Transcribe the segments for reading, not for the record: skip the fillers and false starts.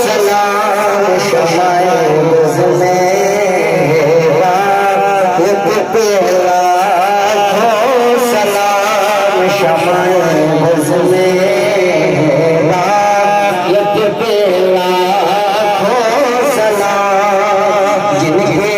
सलाम शमाए बज़ में रात पे लाखों सलाम शमाए बज़ में रात पे लाखों सलाम जिनके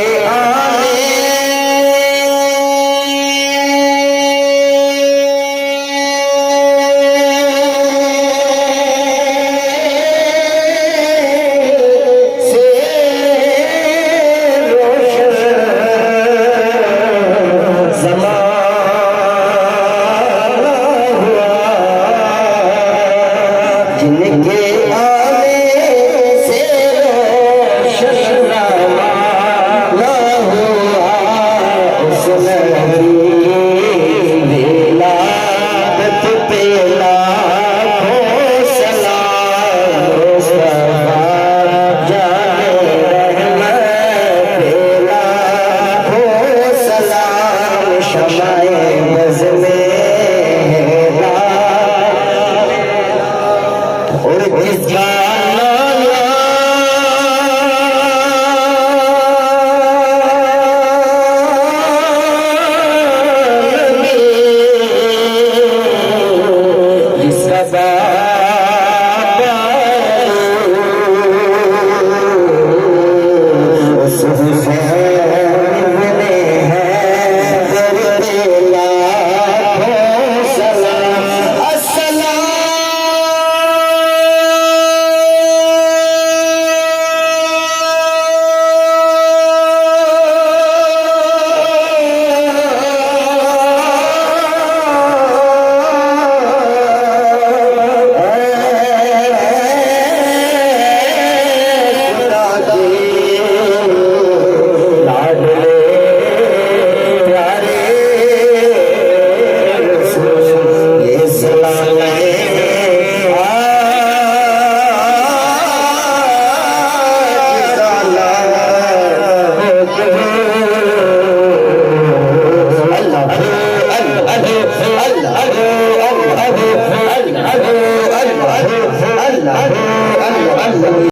जिनके आने से रोशन रवाना हुआ उस नबी विलादत पे लाखों सलाम मुस्तफा जाने रहमत पे लाखों सलाम शमाए बज़ में और किस